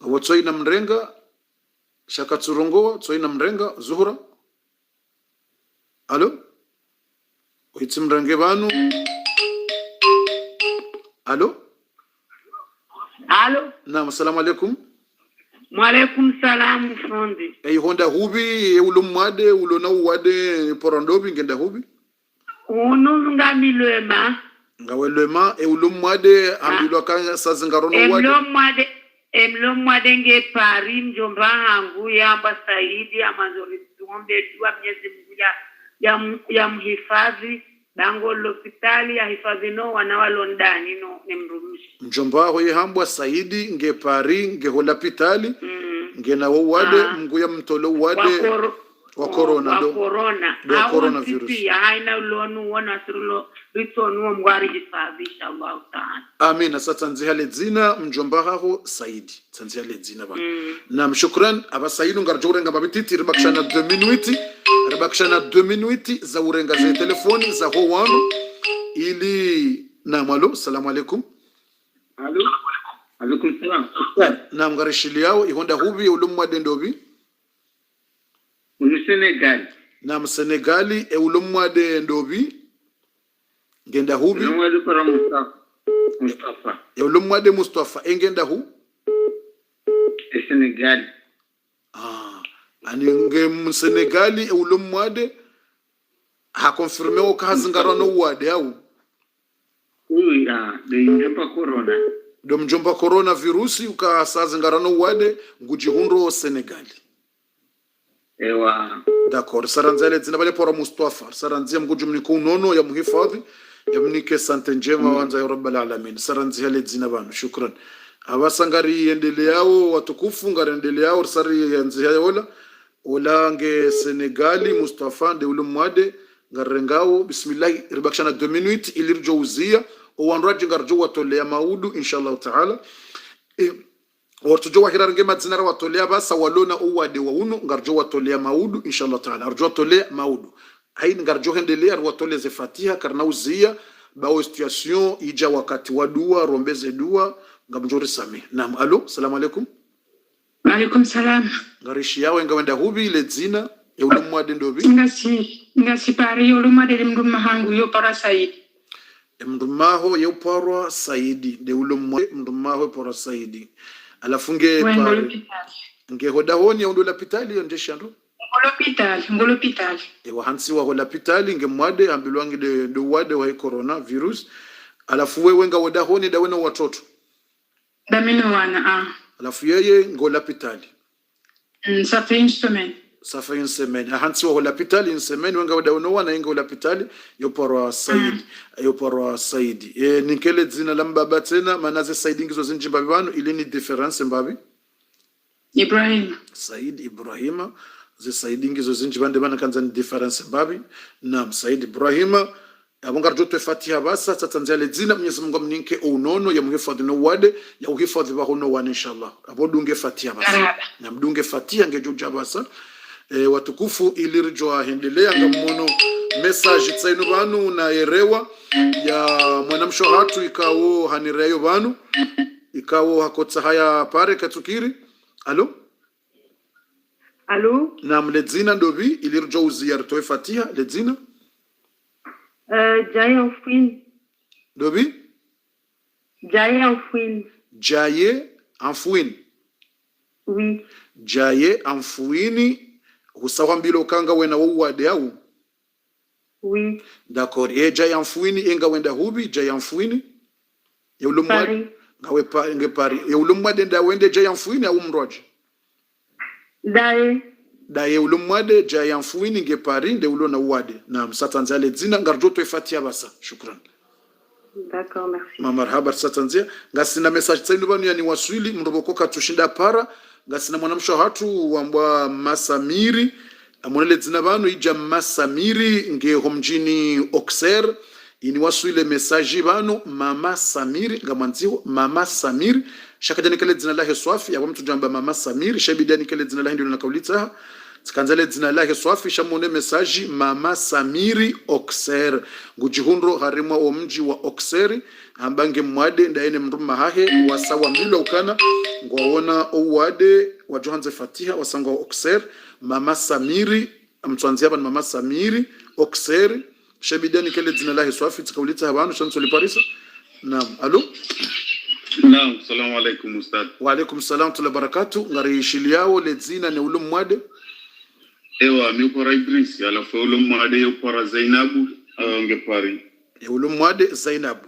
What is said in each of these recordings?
Watsoi na mrenga shakatsurongoa tsoi na mrenga Zuhura. Alo? Oitsi mrenge banu. Alo? Alo? Naam, assalamu alaikum. Mwalaikum salam fundi. Honda hubi ulumwade ulona uwade porondobi ngenda hubi? Unu ngamilwema. Ngawelwema ulumwade ambilwa kanya sazingarono uwade. Emlomwade nge pari mjomba hangu yamba Saidi amazori tuombe dua Mwenyezi Mungu ya mhifadhi dango hospitali ya hifadhi no wanawalo ndani no nemrumishi. Mjomba ho yehambwa Saidi nge pari nge hospitali nge na uwade Mungu ya mtolo uwade wa corona do coronavirus ya haina ulonu wana sirulo ritonu mwari hifadhi inshallah taala. Amin. Sasa nzihale dzina mjomba haho Saidi nzihale dzina ba na mshukran aba Saidi ngarjore ngamba bititi ribakshana 2 minutes za urenga za telefoni za ho wangu ili na malo. Assalamu alaikum. Alo alaikum salam na mgarishili yao ihonda hubi ulumwade ndobi Senegal na Senegali ulumwade ndobi ngenda hubi ulumwade para Mustafa ulumwade Mustafa engenda hu Senegal ani nge Senegali ulumwade ha confirme o kazingarano wade au uya de njomba corona do mjomba corona virusi ukasazingarano wade ngujihundo Senegali. Ewa. D'accord. Saranzale dzina bale pora Mustafa. Saranzia mguju mniko unono ya muhifadhi ya mnike sante njema wanza ya rabbal alamin. Saranzale dzina banu. Shukran. Abasangari endeleao watukufu ngari endeleao sari yanzia yola. Olange Senegali Mustafa de ulumwade ngarengao bismillah ribakshana 2 minutes ilirjo uzia owanraji ngarjo watolea maudu inshallah taala. Ortujo wahira ngema dzinara watolea basa walona uwade wa unu ngarjo watolea maudu inshallah taala arjo watolea maudu haini ngarjo hendelea watoleze Fatiha karna uzia bao situation ija wakati wa dua rombeze dua ngamjori sami. Naam. Alo, assalamu alaikum. Wa alaikum salam. Ngarishi yawe ngawenda hubi ile dzina ya ulumwade ndobi ngasi pari ulumwade mdumma hangu yo para Saidi mdumaho yo para Saidi de ulumwade mdumaho para Saidi alafu nge hoda honi ya undola pitali yo ndesha ndo ngolo pitali ewa hansi wa hola pitali nge mwade ambilwangi de wade wa corona virus alafu wewe nga hoda honi da wena watoto damino wana alafu yeye ngola pitali ça fait une semaine hansi wa hola pitali une semaine wenga hoda wena wana ngola pitali yo para Saidi yo para Saidi nikele dzina la mbaba tena manaze Saidi ngizo zinjimba bibano ili ni difference mbabi Ibrahim Said Ibrahima ze Saidi ngizo zinjibande bana kanza ni difference mbabi na Said Ibrahima abonga rjoto Fatiha basa tatanzale dzina Mwenyezi Mungu mninke unono ya muhifadhi no wade ya uhifadhi wa hono wana inshallah abodunge Fatiha basa na mdunge Fatiha ngejuja basa watukufu ilirjo ahendelea ngamono message tsaino banu na erewa ya mwanamsho hatu ikawo hanireyo banu ikawo hakotsa haya pare katukiri. Alo na mledzina ndobi ilirjo uziyarto Fatiha ledzina Jaye Enfouine ndobi Jaye Enfouine oui Jaye Enfouine usawambilo kanga wena wawade au oui d'accord Jaye Enfouine enga wenda hubi Jaye Enfouine ya ulumwade ngawe pa nge pari ya ulumwade nda wende Jaye Enfouine au mroje daye ulumwade Jaye Enfouine nge pari nde ulona uwade na msatanzale dzina ngarjoto Fatiha basa. Shukran. D'accord, merci. Marhaba satanzia ngasina message tsenu banu yani waswili mrobokoka tushinda para ngasina mwanamsho hatu wambwa Masamiri amonele dzina banu ija Masamiri nge homjini Auxerre ini waswile message banu Mama Samiri ngamanziho Mama Samiri shakajani kale dzina lahe swafi ya mtu jamba Mama Samiri shabidani kale dzina lahe ndio nakaulita sikanzale dzina lake swafi shamone message mama Samiri Oxer ngujihunro harimwa o mji wa Oxeri ambange mwade ndaene mruma hahe wasawa milo ukana ngwaona owade wa Johanze Fatiha wasanga wa Oxer mama Samiri mtwanzia ban mama Samiri Oxeri shabidani kele dzina lake swafi tikaulita abantu shanso liparisa. Naam, alo. Naam, salamu alaikum ustad. Wa alaikum salam tula barakatu. Ngari shiliao le dzina ne ulum mwade. Ewa mi ukora Idris alafu ulum mwade ukora Zainabu ngepari. Ulum mwade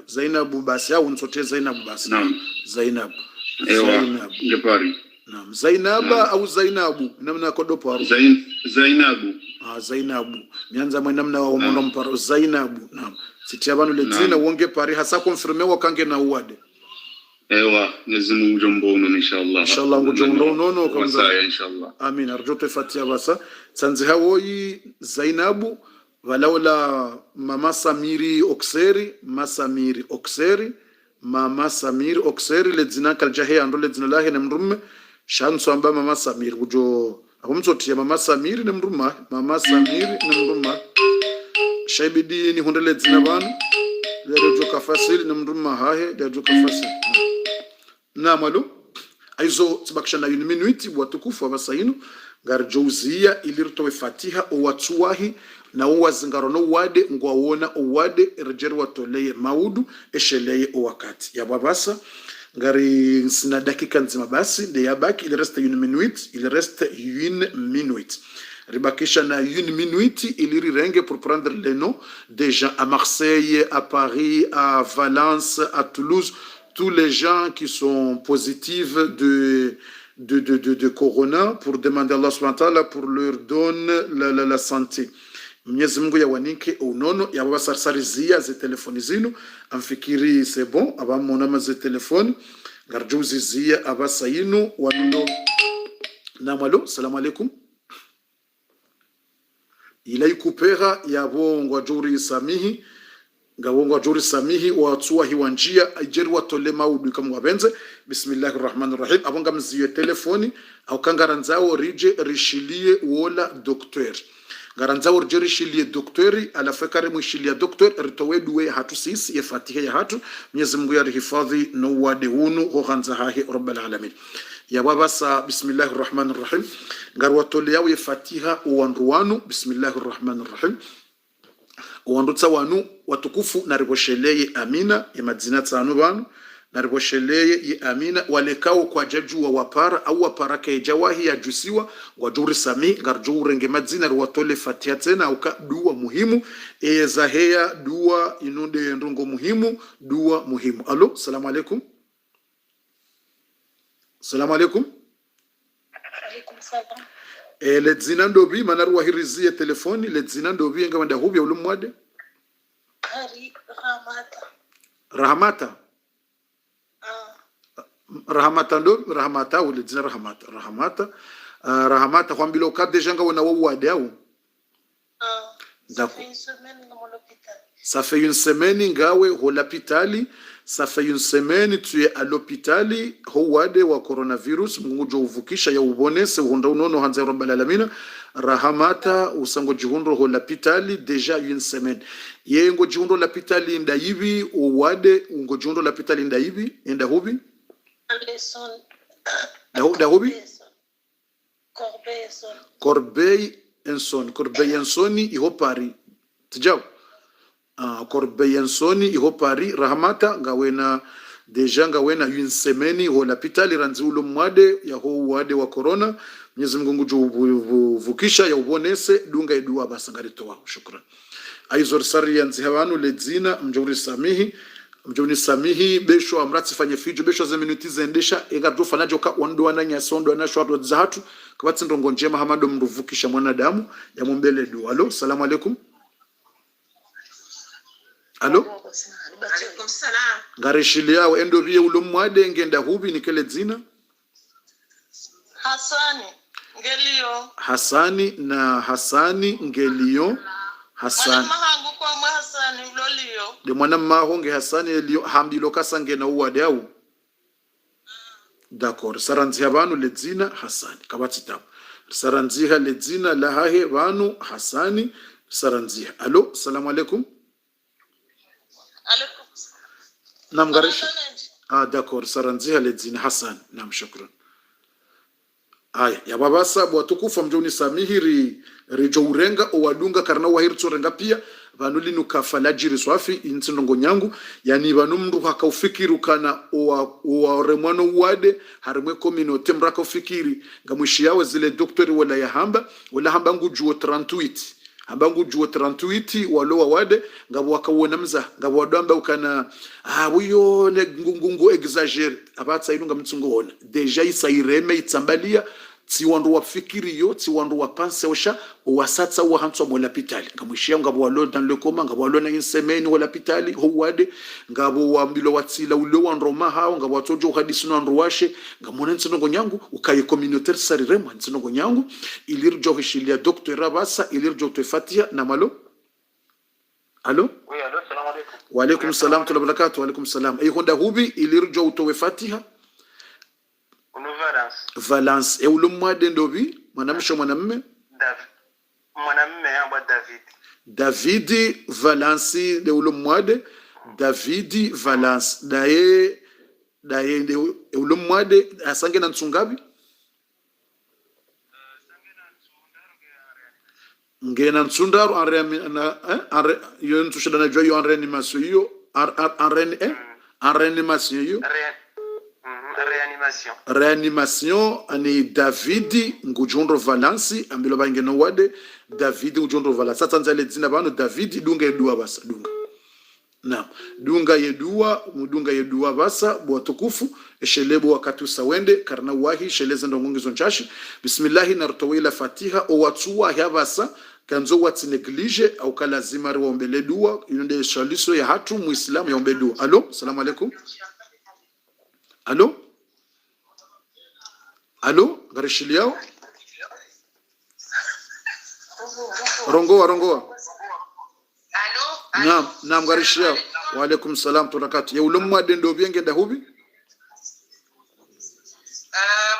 Zainabu basi au nsote Zainabu basi. Naam. Zainabu. Ewa ngepari. Naam, Zainaba au Zainabu namna kodopo haru. Zainabu. Zainabu. Mianza mwe namna wa mwana mparo Zainabu. Naam. Sitia banu le dzina uonge pari hasa konfirme wakange na uwade. Ewa nezimu njombono inshallah. Inshallah njombono kamza inshallah. Amin. Arjote Fatiha basa. Sanzi hawoi Zainabu walaula mama Samiri Oxeri, mama Samiri Oxeri le dzina kaljahe ando le dzina lahe ne mrumme shanso amba mama Samiri ujo akumzotia mama Samiri ne mrumma mama Samiri ne mrumma shaibidi ni hundele dzina banu le joka fasili ne mrumma hahe le joka fasili. Na malu aizo tibakishana yuni minuiti watukufu abasainu garjouzia ilirtowe Fatiha owatuwahi na uwazingarono uwade ngwawona uwade rejeri watoleye maudu esheleye owakati ya babasa ngari sina dakika nzima basi de yabaki il reste une minute ribakisha na une minute iliri renge pour prendre les noms des gens à Marseille, à Paris, à Valence, à Toulouse, tous les gens qui sont positifs de corona pour demander à Allah subhanahu wa ta'ala pour leur donner la santé. Mwenyezi Mungu yawanike unono yabasarizia ze telefoni zinu amfikiri c'est bon abamona maze telefoni garjuzizia abasayinu wando. Namalo salamu alaikum ilai kupera yabongwa juri samihi ngawongwa juri samihi watuwa hiwanjia ajeri watole maudu kama wabenze. Bismillahirrahmanirrahim. Abonga mziyo telefoni au kangaranzao rije rishilie wola doktor garanzao rije rishilie doktori alafekare mwishilia doktor ritoweduwe hatu sisi ya Fatiha ya hatu Mwenyezi Mungu ya rihifadhi na uwade hunu hoganza hahe Rabbal Alamin ya babasa. Bismillahirrahmanirrahim. Ngarwatole yawe Fatiha uwanruwanu. Bismillahirrahmanirrahim. Uwandutsa wanu watukufu na ribosheleye amina ya madzina tsanu banu na ribosheleye ye amina walekao kwa jaju wa wapara au wapara ke jawahi ya jusiwa wajuri sami ngarjure nge madzina riwatole Fatiha tena auka dua muhimu zahea dua inunde ndungo muhimu dua muhimu. Alo, salamu alaikum. Salamu alaikum. Alaikum salam. Le dzina ndobi manaru wahirizie telefoni le dzina ndobi nga wanda hubi ulumwade Rahamata Rahamata ndo Rahamata ule dzina Rahamata kwa mbilo ka deja nga wana wawade au d'accord. Ça fait une semaine ngawe ho l'hôpital. Ça fait une semaine tu es à l'hôpital ho wade wa coronavirus mungu uvukisha ya ubonese uhonda unono hanza Rabbal Alamin. Rahamata usango jihundo ho l'hôpital déjà une semaine yengo jihundo l'hôpital inda hivi uwade ungo jihundo l'hôpital inda hivi inda hubi da hubi Corbeil-en-Son iho Paris tijao Corbeil-en-Son iho Paris. Rahamata ngawena deja ngawena une semaine ho l'hôpital ranzulo mwade ya ho wade wa corona. Mwenyezi Mungu vukisha ya ubonese dunga idua basangarito wao. Shukran. Aizor sari yanzi hawanu ledzina mjuri samihi besho amrati fanye fijo besho za minuti zendesha ega do fanajo ka wando wananya sondo na shwado zahatu kabatsi ndongo njema hamado mruvukisha mwanadamu ya mumbele dua. Alo, salamu alaikum. Alo, Alaikum salam. ngarishilia wa endo biye ulumwade ngenda hubi nikele dzina Hasani na Hasani Ngelio Hasani Mahangu kwa Hasani ulolio de mwana mahonge Hasani elio hambilo kasange na uwade au d'accord. Saranzi habanu ledzina Hasani kabatsi tabu saranziha ledzina la hahe vanu Hasani saranziha. Alo, salamu alaikum. Alaikum. Naam garish. D'accord, saranziha ledzina Hasan. Naam, shukran. Aya, ya babasa bwatukufa mjoni samihiri rejo urenga owadunga karna wahiri tsorenga pia vanu linu kafalajiri swafi intsindongo nyangu yani vanu mndu hakaufikiru kana owa remwano uwade harimwe kominote mraka ufikiri ngamwishi yawe zile doktori wala ya hamba ngujuo 38 hambangu juo 38 walowa wade ngabo wakawona mza ngabo wadamba ukana buyo ne ngungu exagere abatsa inunga mtsungona deja isaireme itsambalia tsiwandu wafikiriyo tsiwandu wapanse osha wasatsa wa hantswa mo lapitali ngamwishia ngabo walo dans le coma ngabo walo na insemeni wala pitali ho wade ngabo wambilo watsila ulo wandroma hao ngabo watojo hadisi no andruwashe ngamona ntsinongo nyangu ukaye communautaire sarirema ntsinongo nyangu ilirjo hishilia docteur basa ilirjo tefatia na malo. Alo? Oui, allô, salam alaikum. Wa alaikum salam wa barakatuh. Wa alaikum salam. Ay honda hubi ilirjo utowe fatiha Valence. Ulu mwade ndovi mwanamsho mwanamme mwanamme amba Davidi Valence de ulu mwade Davidi Valence daye de ulu mwade asange na ntsungabi ngena ntsundaru anre yo ntushida na joyo anreanimation yo anreanimation yo Reanimation ani Davidi ngujondro Valansi ambilo bangeno wade Davidi ngujondro Valansi satanza ledzina bano Davidi dunga yedua basa dunga na dunga yedua basa bwatukufu eshelebo wakati usawende karna wahi sheleze ndongongizo nchashi bismillahi nartowila fatiha o watsuwa yabasa kanzo wati neglige au kalazima riwombele dua yunde shaliso ya hatu muislamu yaombe dua. Alo, salamu alaikum. Alo, garishiliao. Rongoa. Alo. Naam garishiliao. Wa alaikum salam turakati. Ya ulumwa dendo bienge da hubi?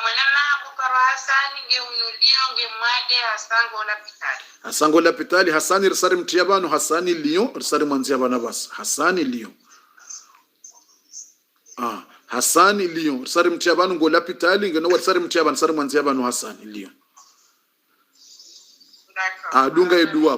Mwanana kukaro Hasani ngeunulia ngemwade Hasango la pitali Hasani risari mtiabano Hasani Lyon risari mwanziabana basa. Hasani Lyon. Hasani Lyon risari mtiabano ngo la pitali ngeno risari mtiabano risari mwanziabano Hasani Lyon. Dunga edua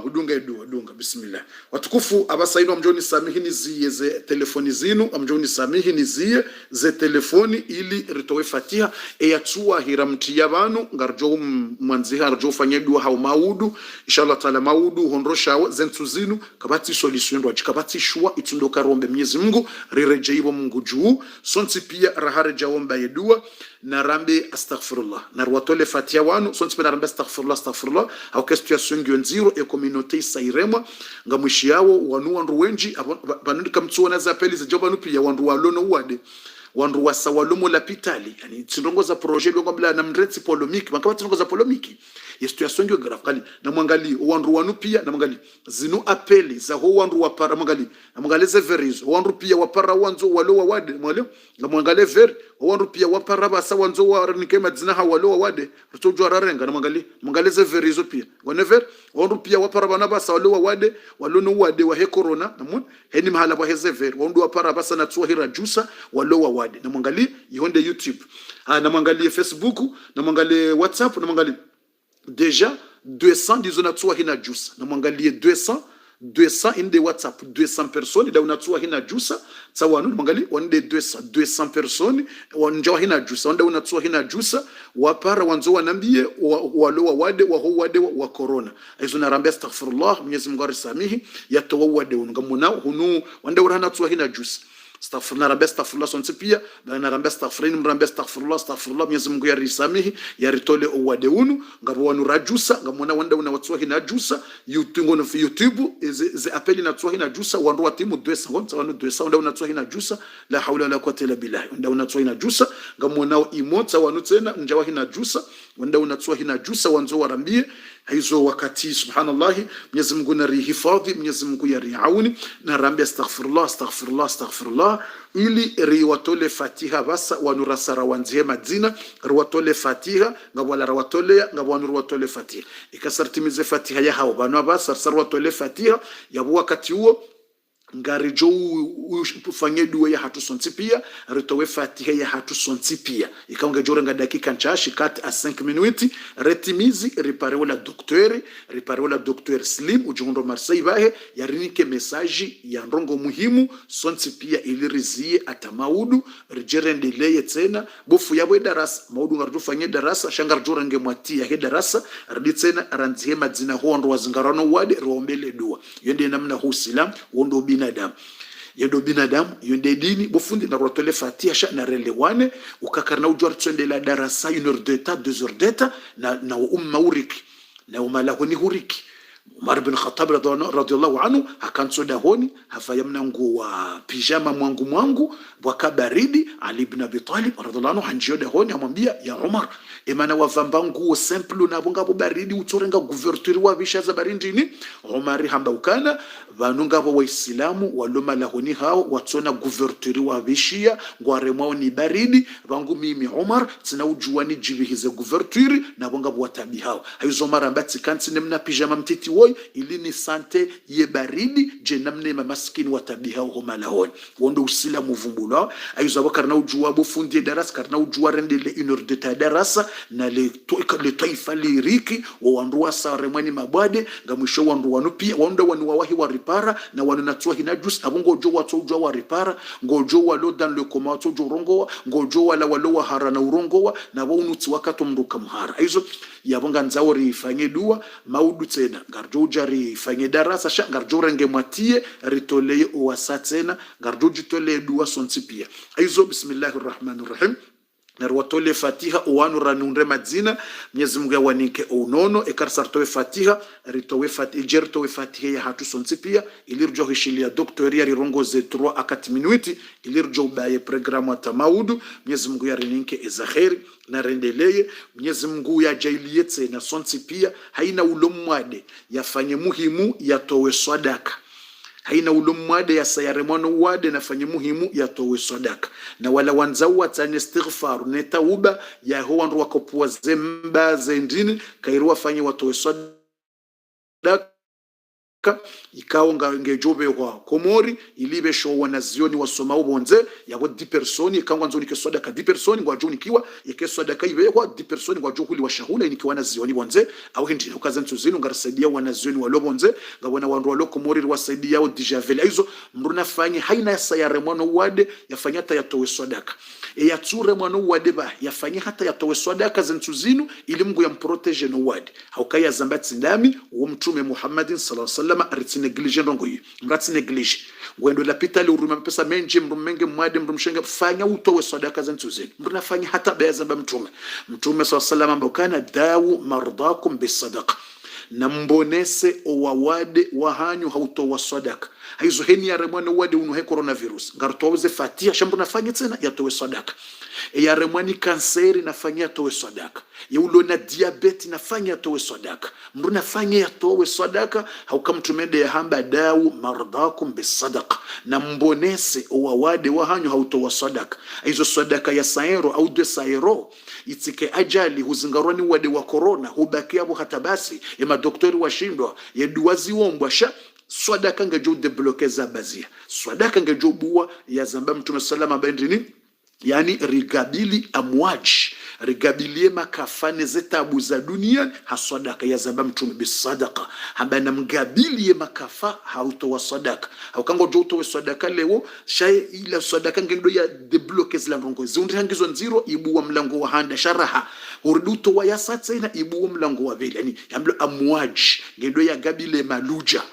bismillah. Watukufu abasaino amjoni samihini ziye ze telefoni zinu amjoni samihini ziye ze telefoni ili ritowe fatiha yatua hiramti yabanu ngarjo mwanziha arjo fanye dua hau maudu inshallah taala maudu honrosha zentu zinu kabati solution ndo kabati shwa itundo karombe Mwenyezi Mungu rirejeibo Mungu juu sonti pia rahare jawomba yedua na rambe astaghfirullah na ruwatole fatiha wanu sonti pia na rambe astaghfirullah au kestu ya sungyo nziro e communauté sairemwa ngamwishi yawo wanu wandu wenji banundika mtsuona za peli za joba nupi ya wandu walono uwade wandu wasawalomo la pitali yani tindongoza projet lwa kabla na mreti polomiki makaba tindongoza polomiki yestu ya sungyo grafkali na mwangali wandu wanu pia na mwangali zinu apeli za ho wandu wapara mwangali na mwangali ze verizo wandu pia wapara wanzo walo wade mwale na mwangali ver wandu pia wapara basa wanzo warnikema dzina ha walo wade rutojo ararenga na mwangali ze verizo pia whenever wandu pia wapara bana basa walo wade walono wade wa he corona namun heni mahala wa hezever wandu wapara basa na tsuhira jusa walo wade na mwangali yonde YouTube na mwangali Facebook na mwangali WhatsApp na mwangali déjà 200 dizona tsuwa hina jusa na mwangalie 200 inde WhatsApp 200 personnes da unatsuwa hina jusa tsawanu mwangalie wande 200 personnes wanjawa hina jusa wanda unatsuwa hina jusa wapara wanzo wanambie walo wade wa corona aizo narambia astaghfirullah Mwenyezi Mungu arisamihi yatawade ungamuna hunu wanda urana tsuwa hina jusa astaghfirullah sonse pia na rambia astaghfirullah Mwenyezi Mungu yarisamihi yaritole owade unu ngabo wanu rajusa ngamona wanda una watsuwa hina jusa YouTube ze apeli na tsuwa hina jusa wandu watimu 200 ngonza wanu 200 wanda una tsuwa hina jusa la haula wala quwwata illa billah wanda una tsuwa hina jusa ngamona imota wanu tena njawa hina jusa wanda una tsuwa hina jusa wanzo warambie hizo wakati subhanallah Mwenyezi Mungu narihifadhi Mwenyezi Mungu yariauni na rambia astaghfirullah Allah ili riwatole fatiha basa wanurasara wanzie madzina riwatole fatiha ngabwala rawatole ngabwanu riwatole fatiha ikasartimize fatiha ya hao banu basa sarwatole fatiha ya wakati huo ngari jo ufanye dua ya hatu sonti pia ritowe fatiha ya hatu sonti pia ikaunga jora nga dakika nchashi kati a 5 minuti retimizi riparewa la doktori Slim ujuhundo Marseille bahe yarinike mesaji ya ndongo muhimu sonti pia ili rizie ata maudu rijerendeleye tena bofu yabwe darasa maudu ngardu fanye darasa shangar jora nge mwatia he darasa radi tena ranzihe madzina hondo wazingarano wade rombele dua yende namna hu Islam wondo binadamu yendo binadamu yende dini bofundi na rotole fatiha sha na relewane ukakarna ujwar tsende la darasa 1 heure d'état 2 heures d'état na umma uriki na umalahoni huriki Umar bin Khattab radhiyallahu anhu akansoda honi hafayamna nguo wa pijama mwangu bwaka baridi. Ali ibn Abi Talib radhiyallahu anhu hanjioda honi amwambia ya Umar emana wavamba nguo simple na bonga baridi utorenga couverture wa bishaza baridi ni Umar hamba ukana vanunga wa Waislamu waloma lahoni hao watona couverture wa bishia ngwaremwao ni baridi vangu mimi Umar tina ujuani jibihize couverture na bonga watabi hao hizo mara mbati kanti nemna pijama mtiti woi ili ni sante ye baridi je namne mamaskini watabiha homa lahoni wondo Uislamu vumbula aizo bakarna ujua bofundi darasa karna ujua rendele 1 heure d'état darasa na le taifa liriki wa wandua sare mwani mabwade ngamwisho wandu wanu pia wanda wanu wahi wa ripara na wanu natua hinajus abungo jo watu ujua wa ripara ngojo walo dan le komato jo rongowa ngojo wala walo wa harana urongowa na waunuti wakato mruka muhara aizo yabonga nzauri ifanye dua maudu tena ngarjo jari ifanye darasa sha ngarjo renge mwatie ritoleye uwasatena ngarjo jitoleye dua sonti pia aizo bismillahirrahmanirrahim narwatole fatiha uwanu ranunre madzina Mwenyezi Mungu yawanike unono ekarsartowe fatiha ritowe fatiha jertowe fatiha ya hatu sonti pia ilirjo hishilia doktoria rirongoze 3 akati minuti ilirjo baye programu atamaudu Mwenyezi Mungu yarinike ezaheri na rendeleye Mwenyezi Mungu ya jailiyete na sonti pia haina ulomwade yafanye muhimu yatowe sadaka haina ulumwade ya sayaremano wade nafanye muhimu yatowe sadaka na wala wanzawa tani istighfar ne tauba ya huwa ndo wakopua zemba zendini kairu wafanye watowe sadaka ikawa ngejobe kwa komori ilibe show wanazioni wasoma ubonze ya 10 personi ikangwa nzoni ke sadaka 10 personi ngwa joni kiwa yake sadaka ibe kwa 10 personi ngwa jokuli washahula iniki wanazioni bonze au hindi ukaza ntuzini ngarasaidia wanazioni walobonze ngabona wandu walokomori wasaidia au dijavel hizo mruna fanye haina ya sayare mwana wade yafanya hata yatowe sadaka ya ture mwana wade ba yafanya hata yatowe sadaka zentuzinu ili Mungu yamprotege no wade haukaya zambati ndami wa mtume Muhammadin sallallahu alaihi wasallam ariti neglige ndongo yi mrati neglige ngwendo la pitali uruma pesa menje mrumenge mwade mrumshenge fanya utowe sadaka zentuzinu mruna fanya hata beza ba mtume sallallahu alaihi wasallam ambokana dawu mardakum bisadaqa na mbonese owawade wahanyu hautowa sadaka haizo heni ya remwana wade unuhe coronavirus ngartowe fatiha shambu nafanya tena yatowe sadaka ya remwani kanseri nafanya yatowe sadaka ya ulona diabeti nafanya yatowe sadaka mru nafanya yatowe sadaka haukamtumende ya hamba dawu mardakum bisadaqa na mbonese owawade wahanyu hautowa sadaka hizo sadaka ya saero au de saero itike ajali huzingarwani wade wa corona hubaki abo hata basi ya madoktori washindwa ya duwazi wombwa sha sadaka ngejo deblokeza bazia sadaka ngejo buwa ya zamba mtume salama bendini yani rigabili amwaji rigabilie makafane zetabu za dunia hasadaka ya zamba mtume bisadaka hambana mgabilie makafa hautowa sadaka haukango jotowe sadaka leo shay ila sadaka ngendo ya deblokeza la rongo zundi hangizo nziro ibuwa mlango wa handa sharaha urduto wa yasatsa ina ibuwa mlango wa vile yani yamlo amwaji ngendo ya gabile maluja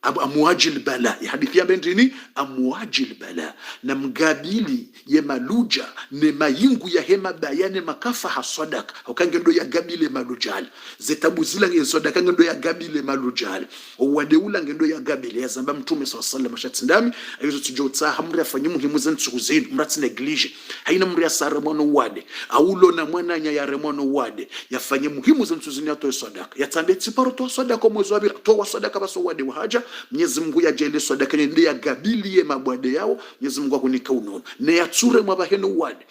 amwajil bala ya hadithi ya bendini amwajil bala na mgabili ye maluja ne mayingu ya hema bayane makafa hasadaka ukangendo ya gabile malujal zetabu zila ngesadaka ngendo ya gabile malujal owadeula ngendo ya gabile ya zamba mtume sallallahu alaihi wasallam ayizo tujotsa hamri afanye muhimu zentsuku zenu mrati neglige haina mri asare mwana wade aulo na mwana nya ya remono wade yafanye muhimu zentsuku zenu yato sadaka yatambe tsiparo to sadaka mwezi wa to sadaka baso wade wahaja Mwenyezi Mungu yajele sadaka ni ya gabilie mabwade yao Mwenyezi Mungu akunika unono ne yatsure mwabaheno wade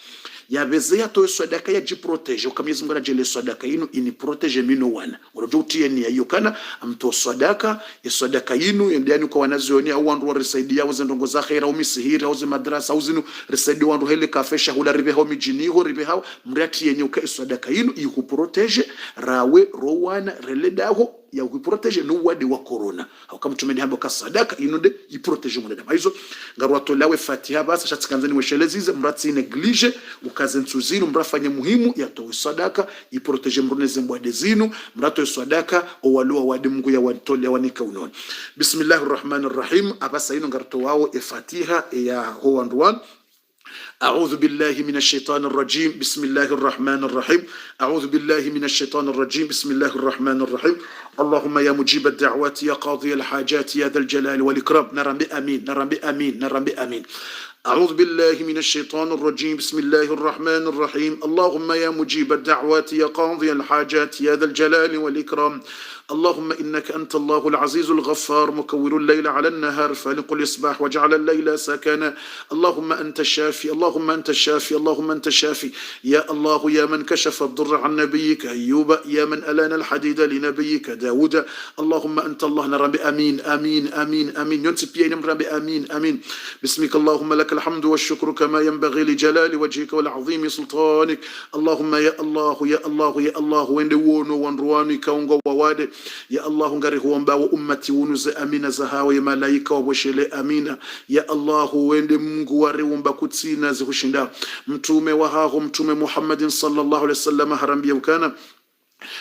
yabezea to sadaka ya jiprotege kama Mwenyezi Mungu anajele sadaka yinu ini protege mino wana urojo utie ni ayo kana amto sadaka ya sadaka yinu endani kwa wanazioni au wandu warisaidia au zendongo za khaira au misihira au madrasa au zinu risaidia wandu hele kafesha hula ribe hao mijini ho ribe hao mriati yenye uka sadaka yinu ikuprotege rawe rowana reledaho ya kuprotege no wadi wa corona au kama tumeni habo ka sadaka inude iprotege mwanadamu hizo ngarwa tolawe fatiha basa shatikanzani mweshelezize mrati neglige ukazentuzinu mrafanya muhimu ya to sadaka iprotege mruneze mbwade zinu mrato sadaka owalua wadi Mungu ya watole wanika unono bismillahir rahmanir rahim abasa ino ngarto wao fatiha ya howanduan أعوذ بالله من الشيطان الرجيم بسم الله الرحمن الرحيم أعوذ بالله من الشيطان الرجيم بسم الله الرحمن الرحيم اللهم يا مجيب الدعوات يا قاضي الحاجات يا ذا الجلال والإكرام نرم بأمين نرم بأمين نرم بأمين أعوذ بالله من الشيطان الرجيم بسم الله الرحمن الرحيم اللهم يا مجيب الدعوات يا قاضي الحاجات يا ذا الجلال والإكرام اللهم إنك أنت الله العزيز الغفار مكور الليل على النهار فالق الإصباح وجعل الليل سكنا اللهم أنت الشافي اللهم أنت الشافي اللهم أنت الشافي يا الله يا من كشف الضر عن نبيك أيوب يا من ألان الحديد لنبيك داود اللهم أنت الله نرى بأمين آمين آمين آمين ينسب نمر بأمين آمين باسمك اللهم لك الحمد والشكر كما ينبغي لجلال وجهك والعظيم سلطانك اللهم يا الله يا الله يا الله وين وونو وانرواني كونغو وواد يا الله ngari huomba wa ummati unuze amina zahawe malaika waboshele amina ya Allah wende Mungu wariumba kutsina zihushinda mtume wa haho mtume Muhammadin sallallahu alaihi wasallam harambia ukana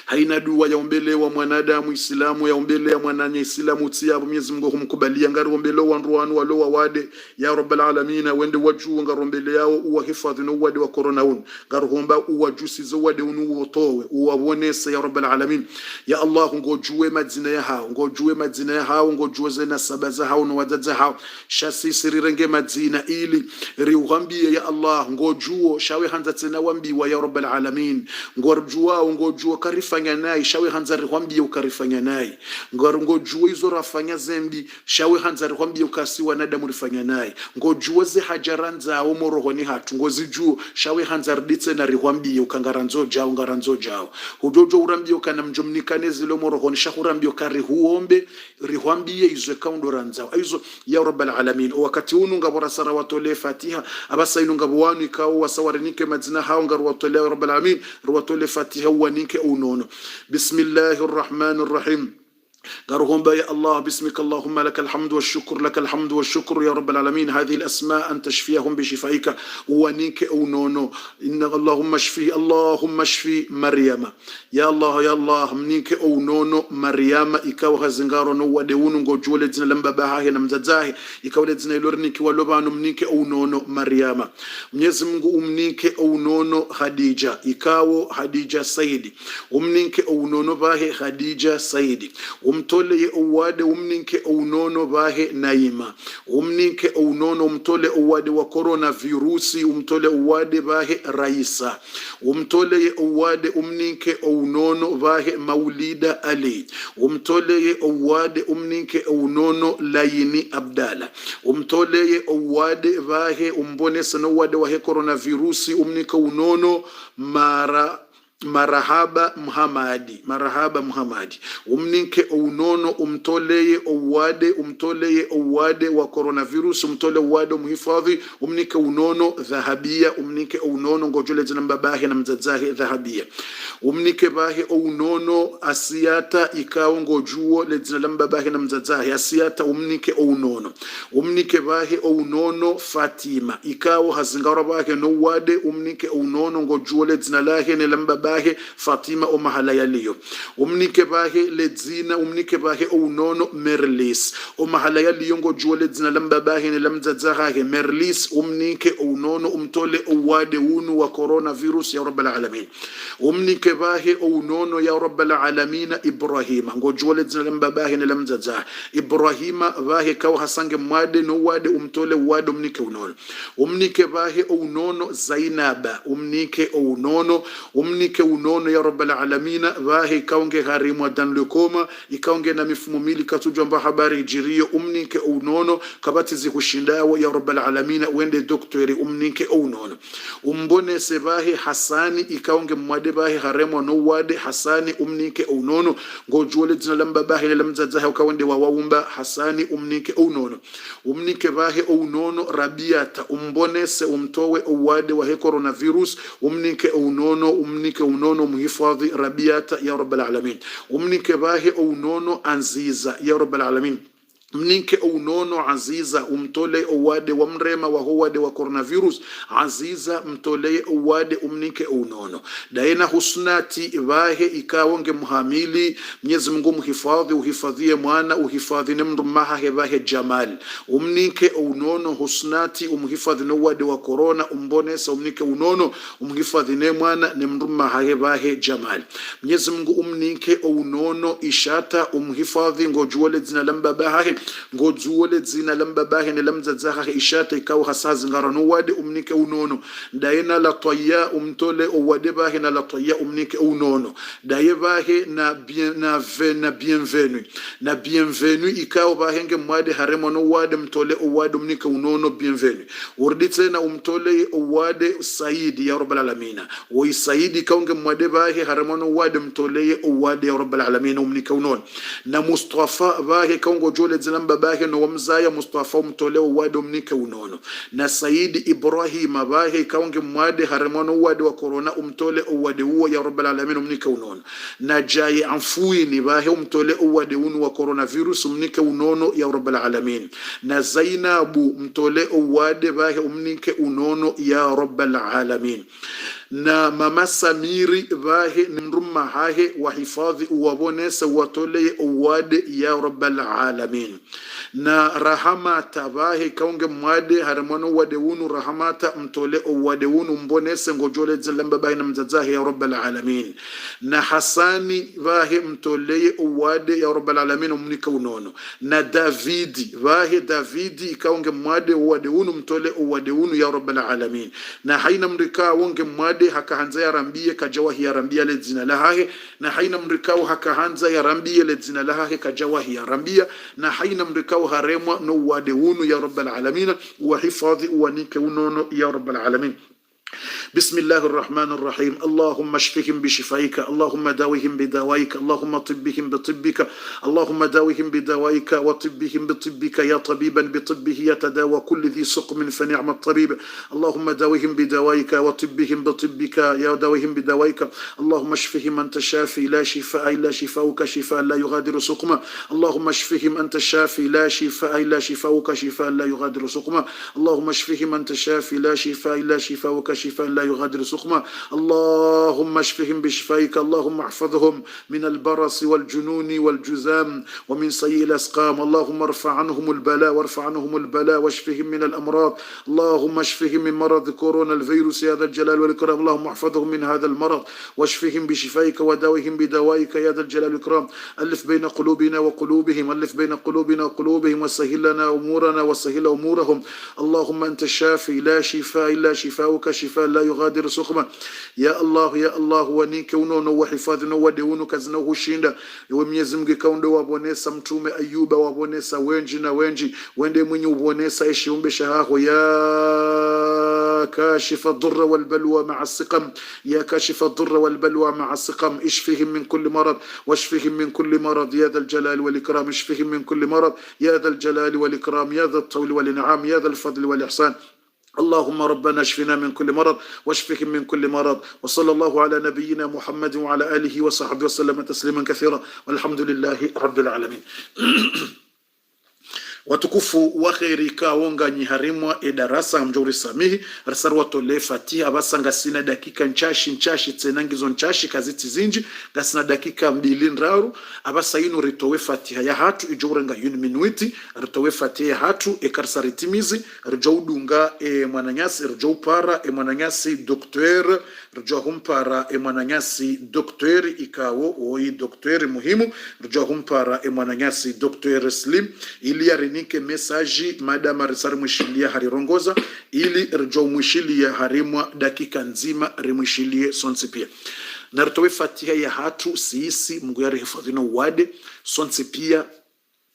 haina dua ya ombele wa mwanadamu Islamu ya ombele ya mwananya Islamu tia Mwenyezi Mungu humkubalia ngari ombele wa nruanu walo wade ya rabbal alamin wende waju ngarombele yao uwahifadhi no wade wa corona un ngaruhomba uwajusi zo wade unu wotowe uwabonese ya rabbal alamin ya Allah ngojue madzina ya hao ngojue madzina ya hao ngojue zena sabaza hao no wadaza hao shasi sirirenge madzina ili riuhambie ya Allah ngojuo shawe hanza tena wambiwa ya rabbal alamin ngorjua ngojua karifanya naye shawe hanza rihwambie ukarifanya naye ngojua izo rafanya zembi shawe hanza rihwambie ukasiwa nadamu rifanya naye ngojua ze hajaranza au morohoni hatu ngozijuo shawe hanza rditse na rihwambie ukangaranzo jao ngaranzo jao hujojo urambie ukana mjomnikane zilo morohoni shahurambie ukari huombe rihwambie izo kaundo ranzao izo ya rabbal alamin wakati unu ngabora sara watole fatiha abasa inu ngabwanu ikawa wasawarinike madzina hao ngaru watole ya rabbal alamin ruwatole fatiha wanike unono bismillahir rahmanir rahim قارهم يا الله باسمك اللهم لك الحمد والشكر لك الحمد والشكر يا رب العالمين هذه الأسماء أن تشفيهم بشفائك ونيك أو نونو إن اللهم اشفي اللهم اشفي مريم يا الله منيك أو نونو مريم إكاو هزنغارو نو وديونو نجولة زنا لمبا باهي نمزازاهي إكاو لزنا يلورنيك ولوبانو منيك أو نونو مريم منيزمغو منيك أو نونو خديجة إكاو خديجة سيدي ومنيك أو نونو باهي خديجة سيدي umtole uwade umninke unono bahe naima umninke unono umtole uwade wa corona virusi umtole uwade bahe raisa umtole uwade umninke unono bahe maulida ali umtole uwade umninke unono laini abdala umtole uwade bahe umbone sana uwade wa corona virusi umninke unono marahaba Muhammadi umninke unono umtoleye uwade wa coronavirus umtole uwade muhifadhi umninke unono dhahabia umninke unono ngojole zinamba bahe na mzazahe dhahabia umninke bahe unono asiata ikao ngojuo lezinamba bahe na mzazahe asiata umninke unono umninke bahe unono Fatima ikao hazingara bahe no wade umninke unono ngojuo lezinalahe ne lamba bahe Fatima o mahala yaliyo umnike bahe ledzina umnike bahe unono Merlis o mahala yaliyo ngojuo ledzina lamba bahe ne lamzazahe Merlis umnike unono umtole uwade unu wa coronavirus ya rabbal alamin umnike bahe unono ya rabbal alamin Ibrahima ngojuo ledzina lamba bahe ne lamzazahe Ibrahima bahe kaw hasange mwade no wade umtole uwade umnike unono umnike bahe unono Zainaba umnike umnike unono ya rabbal alamin vahe kaunge harimwa dan lekoma ikaunge na mifumo mili katujwa mba habari jirio umnike unono kabati zikushindawo ya rabbal alamin wende doktori umnike unono umbone sevahe hasani ikaunge mwade bahe haremwa no wade hasani umnike unono ngojule zina lamba bahe lamzazaha ukawende wawaumba hasani umnike unono umnike bahe unono rabiata umbone se umtowe uwade wa coronavirus umnike unono muhifadhi rabiata ya rabbal alamin umnike bahe unono anziza ya rabbal alamin mnike unono aziza umtole uwade wa mrema wa huwade wa coronavirus aziza mtole uwade umnike unono daina husnati vahe ikawonge muhamili Mwenyezi Mungu muhifadhi uhifadhie mwana uhifadhi nemrumaha hevahe jamal umnike unono husnati umuhifadhi no wade wa corona umbonesa umnike unono umuhifadhi ne mwana nemrumaha hevahe jamal Mwenyezi Mungu umnike unono ishata umuhifadhi ngojuole zina lamba bahe ngojuole zina lamba bahe ne lamzazaha ishata ikaw hasazi ngarano wade umnike unono daina la toya umtole uwade bahe na la toya umnike unono daye bahe na bienvenue ikaw bahenge mwade haremo no wade mtole uwade umnike unono bienvenue urditse na umtole uwade saidi ya rabbal alamin wa saidi kaunge mwade bahe haremo no wade mtole uwade ya rabbal alamin umnike unono na Mustafa bahe kaungo jole zilamba bahe no wamzaya Mustafa mtole uwade umnike unono na Saidi Ibrahim bahe kaunge mwade haremo no wade wa corona umtole uwade huo ya rabbal alamin umnike unono na Jai Anfuini bahe umtole uwade unu wa coronavirus umnike unono ya rabbal alamin na Zainabu mtole uwade bahe umnike unono ya rabbal alamin na mama Samiri bahe nimrumma hahe wahifadhi uwabonesa watole uwade ya rabbal alamin na Rahamata bahe kaunge mwade haramano wade unu Rahamata mtole uwade unu mbonese ngojole zilamba bahe na mzazahe ya rabbal alamin na Hasani bahe mtole uwade ya rabbal alamin umnika unono na Davidi bahe Davidi kaunge mwade uwade unu mtole uwade unu ya rabbal alamin na haina mrika wonge mwade haka hanza ya rambie kajawahi ya rambia le zina lahahe na haina mrikao haka hanza ya rambie le zina lahahe kajawahi ya rambia na haina mrikao haremwa no wade unu ya rabbal alamin wa hifadhi uwanike unono ya rabbal alamin بسم الله الرحمن الرحيم اللهم اشفهم بشفائك اللهم داوهم بدوائك اللهم طبهم بطبك اللهم داوهم بدوائك وطبهم بطبك يا طبيبا بطبه يتداوى كل ذي سقم فنعم الطبيب اللهم داوهم بدوائك وطبهم بطبك يا داوهم بدوائك اللهم اشفهم أنت الشافي لا شفاء إلا شفاؤك شفاء لا يغادر سقما اللهم اشفهم أنت الشافي لا شفاء إلا شفاؤك شفاء لا يغادر سقما اللهم اشفهم أنت الشافي لا شفاء إلا شفاؤك شفاء لا يغادر سقما اللهم اشفهم بشفائك اللهم احفظهم من البرص والجنون والجذام ومن سيء الأسقام اللهم ارفع عنهم البلاء واشفهم من الأمراض اللهم اشفهم من مرض كورونا الفيروس يا ذا الجلال والإكرام اللهم احفظهم من هذا المرض واشفهم بشفائك وداوهم بدوائك يا ذا الجلال والإكرام ألف بين قلوبنا وقلوبهم وسهل لنا أمورنا وسهل أمورهم اللهم أنت الشافي لا شفاء إلا شفاؤك شفاء لا يغادر سقما يا الله wanike unono wahifadhi no wade unu kazina hushinda ewe Mwenyezi Mungu kaundo wabonesa mtume Ayuba wabonesa wenji na wenji wende mwenye ubonesa ishiumbe shahaho ya كاشف الضر والبلوى مع السقم يا كاشف الضر والبلوى مع السقم اشفهم من كل مرض واشفهم من كل مرض يا ذا الجلال والإكرام اشفهم من كل مرض يا ذا الجلال والإكرام يا ذا الطول والإنعام يا ذا الفضل والإحسان اللهم ربنا اشفنا من كل مرض واشفهم من كل مرض وصلى الله على نبينا محمد وعلى آله وصحبه وسلم تسليما كثيرا والحمد لله رب العالمين. Watukufu wa kheri kaonga nyiharimwa darasa mjauri samihi rasar watole fatiha basanga sina dakika nchashi tsenangizo nchashi kaziti zinji gasina dakika mbili nraru abasa ino ritowe fatiha ya hatu ijorenga yuni minuiti ritowe fatiha ya hatu ekarsariitimizi rjoudunga mwananyasi rjoupara mwananyasi doktor rjohumpara mwananyasi doktori ikawo oi doktori muhimu rjohumpara mwananyasi doktor Slim ili nike mesaji madama risari mwishilia harirongoza ili rjo mwishilia harimwa dakika nzima rimwishilie sonsi pia naritowe fatiha ya hatu siisi Mungu yari hifadhi na wade sonse pia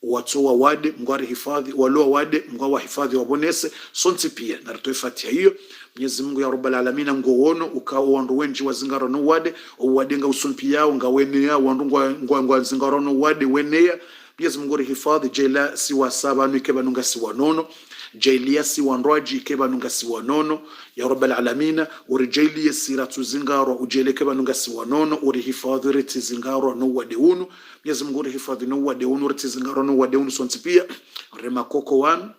watoa wade Mungu yari hifadhi waloa wade Mungu wa hifadhi wabonese sonse pia naritowe fatiha hiyo Mwenyezi Mungu ya Rabbal Alamin ngowono ukawo wandu wenji wazingaro no wade owadenga usumpi yao ngawenea wandu ngwa zingaro no wade wenea Mwenyezi Mungu hifadhi jela si wasaba nikeba nunga si wanono jailia si wanroji ikeba nunga si wanono ya Rabbal Alamin urijailia siratu zingaro ujelekeba nunga si wanono urihifadhi reti zingaro no wade unu Mwenyezi Mungu hifadhi no wade unu reti zingaro no wade unu sonti pia rema koko wan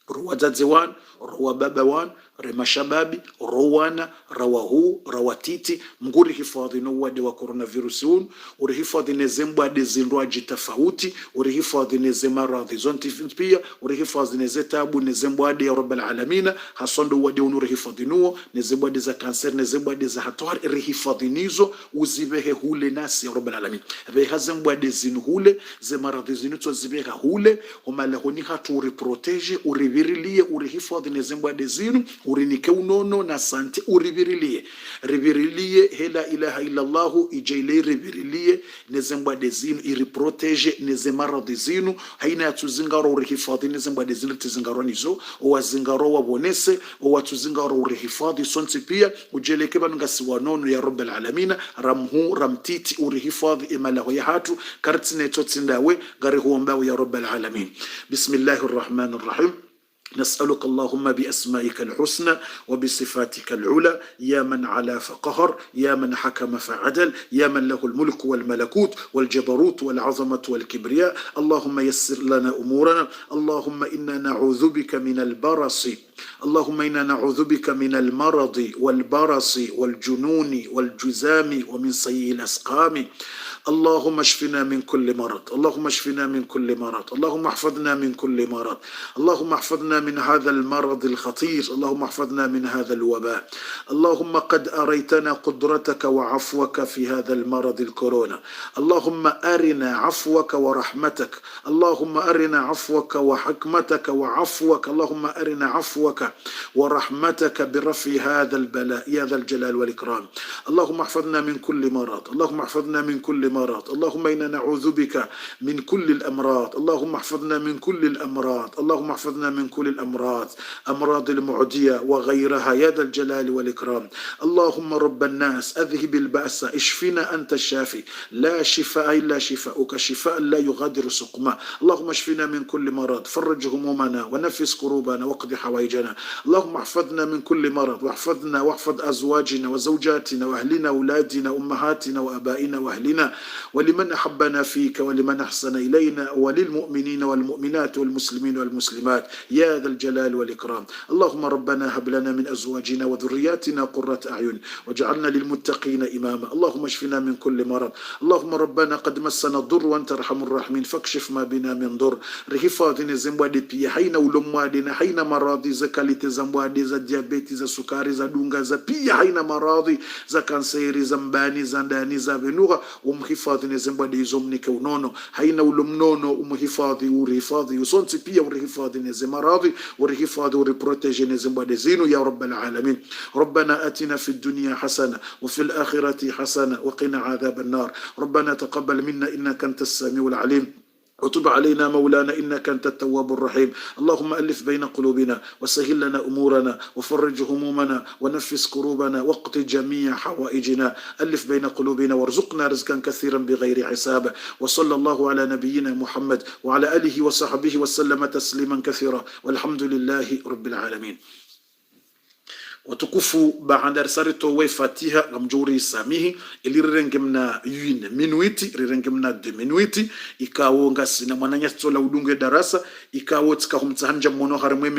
ruwadadze wan ruwababa wan rema shababi rowana rawahu rawatiti Mnguri hifadhi no wade wa coronavirus unu urihifadhi nezembwade zindwaji tofauti urihifadhi nezemaradhi zonti pia urihifadhi nezetabu nezembwade ya Rabbal Alamin hasondo wade unu urihifadhi nuo nezembwade za kanser nezembwade za hatwar urihifadhi nizo uzibehe hule nasi ya Rabbal Alamin be hazembwade zinu hule zemaradhi zinu to zibeha hule umalehoni hatu uriprotege urivirilie urihifadhi nezembwade zinu urinike unono na sante rivirilie hela ilaha illa Allah ijaile rivirilie nezembwade zinu iriprotege nezemaradhi zinu haina yatuzingaro urihifadhi nezembwade zinu tizingaro nizo owazingaro wabonese owatuzingaro urihifadhi sonti pia ujeleke banunga siwanono ya Rabbal Alamin ramhu ramtiti urihifadhi imalaho ya hatu kartine totsindawe gari huombawe ya Rabbal Alamin bismillahir rahmanir rahim نسألك اللهم بأسمائك الحسنى وبصفاتك العلى يا من علا فقهر يا من حكم فعدل يا من له الملك والملكوت والجبروت والعظمة والكبرياء اللهم يسر لنا أمورنا اللهم إنا نعوذ بك من البرص اللهم إنا نعوذ بك من المرض والبرص والجنون والجزام ومن سيء الأسقام اللهم اشفنا من كل مرض اللهم اشفنا من كل مرض اللهم احفظنا من كل مرض اللهم احفظنا من هذا المرض الخطير اللهم احفظنا من هذا الوباء اللهم قد أريتنا قدرتك وعفوك في هذا المرض الكورونا اللهم أرنا عفوك ورحمتك اللهم أرنا عفوك وحكمتك وعفوك اللهم أرنا عفوك ورحمتك برفع هذا البلاء يا ذا الجلال والإكرام اللهم احفظنا من كل مرض اللهم احفظنا من كل مرض اللهم إنا نعوذ بك من كل الأمراض اللهم احفظنا من كل الأمراض اللهم احفظنا من كل الأمراض أمراض المعدية وغيرها يا ذا الجلال والإكرام اللهم رب الناس أذهب البأس اشفنا أنت الشافي لا شفاء إلا شفاؤك شفاء لا يغادر سقما اللهم اشفنا من كل مرض فرج همومنا ونفس كروبنا واقض حوائجنا اللهم احفظنا من كل مرض واحفظنا واحفظ أزواجنا وزوجاتنا وأهلنا أولادنا أمهاتنا وأبائنا وأهلنا ولمن أحبنا فيك ولمن أحسن إلينا وللمؤمنين والمؤمنات والمسلمين والمسلمات يا ذا الجلال والإكرام اللهم ربنا هب لنا من أزواجنا وذرياتنا قرة أعين واجعلنا للمتقين إماما اللهم اشفنا من كل مرض اللهم ربنا قد مسنا الضر وأنت أرحم الراحمين فاكشف ما بنا من ضر رهفاضنا زمبادي بي حين ولموادنا حين مراضي زكاليت زمبادي za diabeti za sukari za dunga za pia haina maradhi za kanseri za mbani za ndani za venuha umhifadhi nezembwade hizo mnike unono haina ulumnono umhifadhi urihifadhi usonti pia urihifadhi nezemaradhi urihifadhi uriprotege nezembwade zinu ya Rabbal Alamin ربنا آتنا في الدنيا حسنة وفي الآخرة حسنة وقنا عذاب النار ربنا تقبل منا إنك أنت السميع العليم وتب علينا مولانا إنك أنت التواب الرحيم اللهم ألف بين قلوبنا وسهل لنا أمورنا وفرج همومنا ونفس كروبنا واقض جميع حوائجنا ألف بين قلوبنا وارزقنا رزقا كثيرا بغير حساب وصلى الله على نبينا محمد وعلى آله وصحبه وسلم تسليما كثيرا والحمد لله رب العالمين watukufu baada risarito we fatiha ngamjuri samihi ili rirengemna 1 minuti rirengemna 2 minuti ikawo ngasina mwananya tsola udunge darasa ikawo tsika humtsanja mono harimwe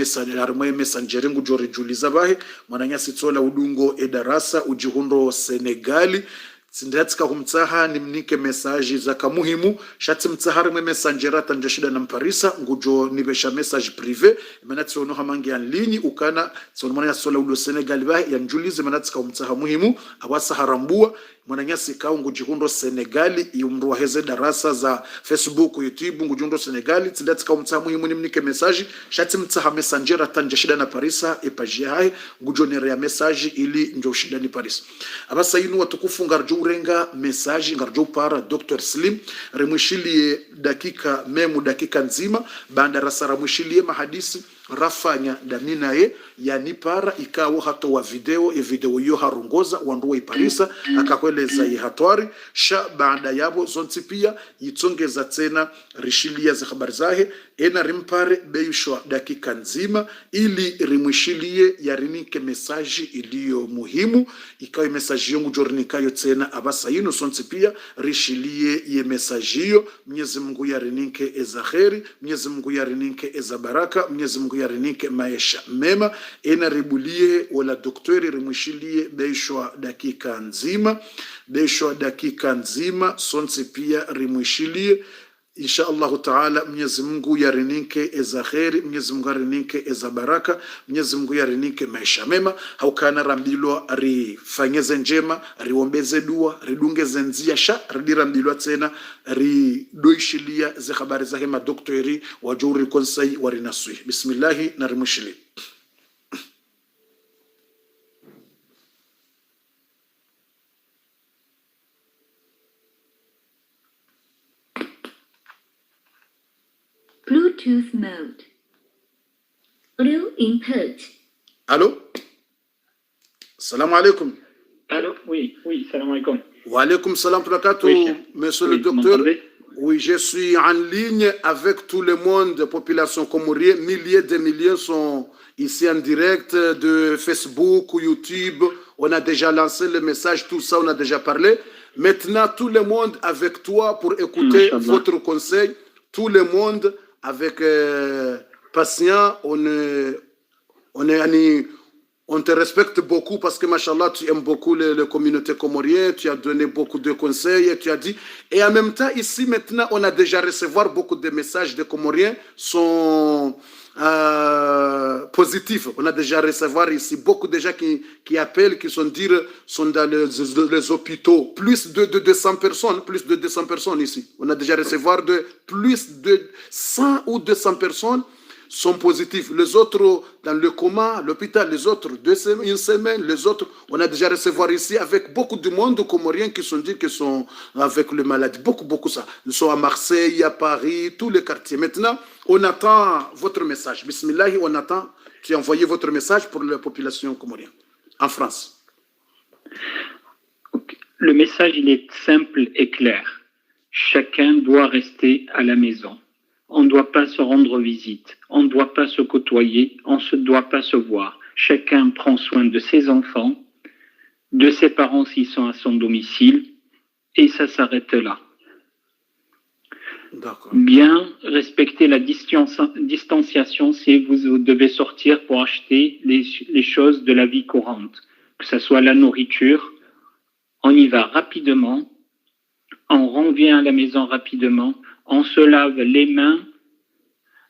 messenger ngujori juliza bahe mwananya tsola udungo darasa ujihundo Senegali sindatsika humtsaha nimnike message za kamuhimu shati mtsahari mwe messengera tanja shida na mparisa ngujo nibesha message privé manatsi ono hamangi en ligne ukana tsono mwana sola ulo Senegal ba yanjulize manatsi ka humtsaha muhimu abasa harambua mwananyasi kao ngujihundo Senegali yumru waheze darasa za Facebook YouTube ngujihundo Senegali tindati kao mtsa muhimu nimnike message shati mtsa messenger tanje shida na Parisa epajia hai ngujonere ya message ili njo shida ni Paris abasa inu watukufu ngarjo urenga message ngarjo para Dr. Slim remwishilie dakika memu dakika nzima banda rasara mwishilie mahadisi rafanya damina ye yani para ikawo hato wa video e video yo harungoza wanduwa iparisa akakweleza ye hatwari sha baada yabo zonti pia yitongeza tena rishilia za habari zahe ena rimpare beishwa dakika nzima ili rimwishilie yarinike mesaji iliyo muhimu ikawe mesaji yongu jornikayo tena abasa yino zonti pia rishilie ye mesaji hiyo Mwenyezi Mungu yarinike eza kheri Mwenyezi Mungu yarinike eza baraka Mwenyezi Mungu yarinike maisha mema ena ribulie wala doktori rimwishilie beishwa dakika nzima sonse pia rimwishilie insha Allah taala Mwenyezi Mungu yarinike eza kheri Mwenyezi Mungu yarinike eza baraka Mwenyezi Mungu yarinike maisha mema haukana rambilwa rifanyeze njema riombeze dua ridungeze nzia sha ridirambilwa tena ridoishilia ze habari za hema doktori wajuri konsai warinasui bismillah na rimwishili Bluetooth mode. Audio input. Allô? Salam alaikum. Allô? Oui, salam alaikum. Wa alaikum salam barakatuh, oui, monsieur le docteur. Oui, je suis en ligne avec tout le monde, population comorienne. Milliers de milliers sont ici en direct de Facebook ou YouTube. On a déjà lancé le message, tout ça, on a déjà parlé. Maintenant, tout le monde avec toi pour écouter votre conseil. Tout le monde avec patient, on te respecte beaucoup parce que, machallah, tu aimes beaucoup les communautés comoriennes, tu as donné beaucoup de conseils, tu as dit. Et en même temps, ici, maintenant, on a déjà recevoir beaucoup de messages des Comoriens sont positifs. On a déjà recevoir ici beaucoup de gens qui appellent, qui sont dans les hôpitaux. Plus de 200 personnes ici. On a déjà recevoir de plus de 100 ou 200 personnes sont positifs. Les autres dans le coma, l'hôpital, les autres une semaine, les autres, on a déjà recevoir ici avec beaucoup de monde comoriens qui sont dit qu'ils sont avec le maladie. Beaucoup ça. Ils sont à Marseille, à Paris, tous les quartiers. Maintenant, on attend votre message. Bismillah, on attend. Tu as envoyé votre message pour la population comorienne en France. Okay. Le message, il est simple et clair. Chacun doit rester à la maison. On ne doit pas se rendre visite, on ne doit pas se côtoyer, on ne doit pas se voir. Chacun prend soin de ses enfants, de ses parents s'ils sont à son domicile, et ça s'arrête là. Bien respecter la distanciation si vous devez sortir pour acheter les choses de la vie courante, que ce soit la nourriture, on y va rapidement, on revient à la maison rapidement, on se lave les mains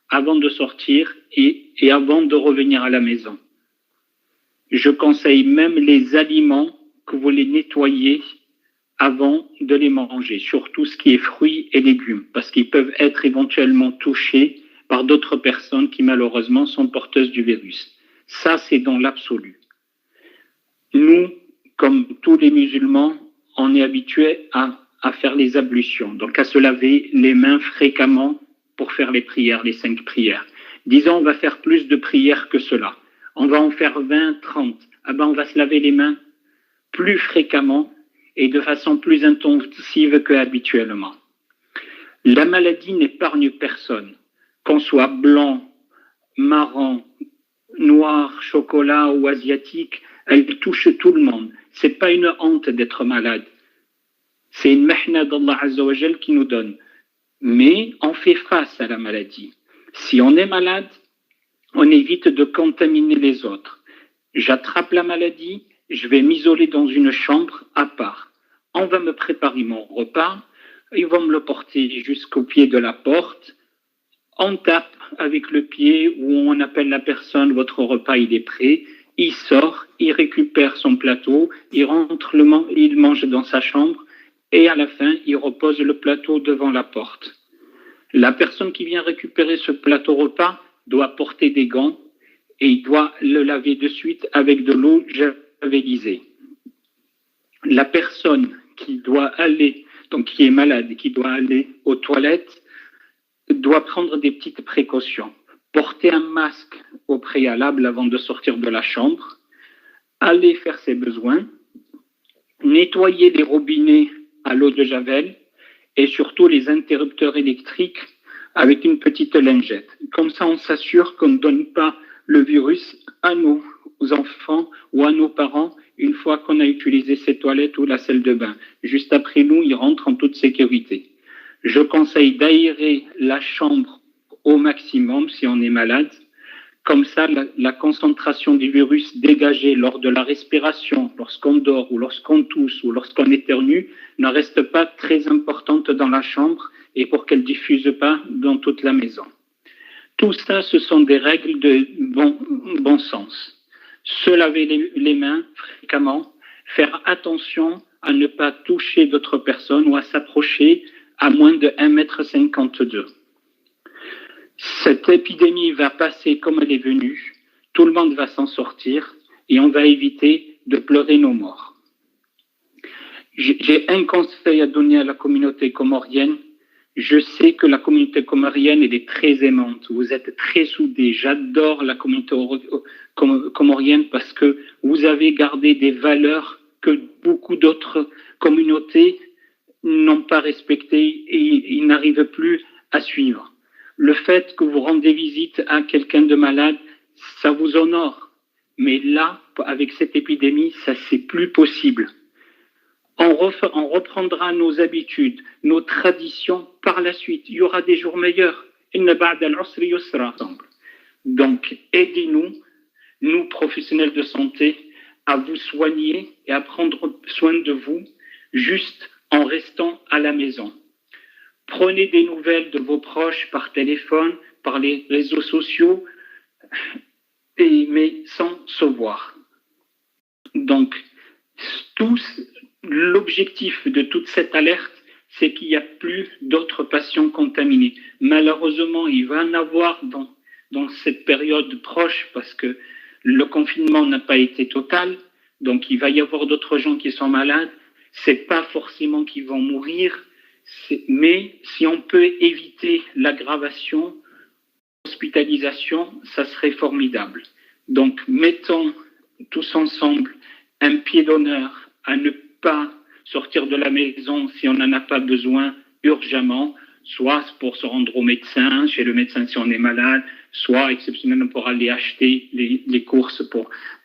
avant de sortir et avant de revenir à la maison. Je conseille même les aliments que vous les nettoyez avant de les manger, surtout ce qui est fruits et légumes, parce qu'ils peuvent être éventuellement touchés par d'autres personnes qui malheureusement sont porteuses du virus. Ça, c'est dans l'absolu. Nous, comme tous les musulmans, on est habitués à faire les ablutions, donc à se laver les mains fréquemment pour faire les prières, les 5 prières. Disons, on va faire plus de prières que cela. On va en faire 20, 30. Ah ben, on va se laver les mains plus fréquemment et de façon plus intensive qu'habituellement. La maladie n'épargne personne, qu'on soit blanc, marron, noir, chocolat ou asiatique, elle touche tout le monde. C'est pas une honte d'être malade. C'est une mahna d'Allah Azza wa Jal qui nous donne. Mais on fait face à la maladie. Si on est malade, on évite de contaminer les autres. J'attrape la maladie, je vais m'isoler dans une chambre à part. On va me préparer mon repas, ils vont me le porter jusqu'au pied de la porte. On tape avec le pied ou on appelle la personne, votre repas il est prêt. il sort, il récupère son plateau, il rentre, il mange dans sa chambre et à la fin, il repose le plateau devant la porte. La personne qui vient récupérer ce plateau repas doit porter des gants et il doit le laver de suite avec de l'eau javelisée. La personne qui doit aller, donc qui est malade et qui doit aller aux toilettes, doit prendre des petites précautions. Porter un masque au préalable avant de sortir de la chambre, aller faire ses besoins, nettoyer les robinets à l'eau de javel et surtout les interrupteurs électriques avec une petite lingette. Comme ça, on s'assure qu'on ne donne pas le virus à nos enfants ou à nos parents une fois qu'on a utilisé ces toilettes ou la salle de bain. Juste après nous, ils rentrent en toute sécurité. Je conseille d'aérer la chambre au maximum si on est malade. Comme ça, la concentration du virus dégagée lors de la respiration, lorsqu'on dort ou lorsqu'on tousse ou lorsqu'on éternue, ne reste pas très importante dans la chambre et pour qu'elle ne diffuse pas dans toute la maison. Tout ça, ce sont des règles de bon sens. Se laver les mains fréquemment, faire attention à ne pas toucher d'autres personnes ou à s'approcher à moins de 1,52 m. Cette épidémie va passer comme elle est venue, tout le monde va s'en sortir et on va éviter de pleurer nos morts. J'ai un conseil à donner à la communauté comorienne. Je sais que la communauté comorienne, elle est très aimante. Vous êtes très soudés. J'adore la communauté comorienne parce que vous avez gardé des valeurs que beaucoup d'autres communautés n'ont pas respectées et ils n'arrivent plus à suivre. Le fait que vous rendez visite à quelqu'un de malade, ça vous honore. Mais là, avec cette épidémie, ça c'est plus possible. On reprendra nos habitudes, nos traditions par la suite. Il y aura des jours meilleurs. Donc, aidez-nous, nous professionnels de santé, à vous soigner et à prendre soin de vous, juste en restant à la maison. Prenez des nouvelles de vos proches par téléphone, par les réseaux sociaux, mais sans se voir. Donc, l'objectif de toute cette alerte, c'est qu'il n'y a plus d'autres patients contaminés. Malheureusement, il va en avoir dans cette période proche parce que le confinement n'a pas été total. Donc, il va y avoir d'autres gens qui sont malades. C'est pas forcément qu'ils vont mourir, mais si on peut éviter l'aggravation, l'hospitalisation, ça serait formidable. Donc, mettons tous ensemble un pied d'honneur à ne pas sortir de la maison si on n'en a pas besoin urgemment, soit pour se rendre au médecin, chez le médecin si on est malade, soit exceptionnellement pour aller acheter les courses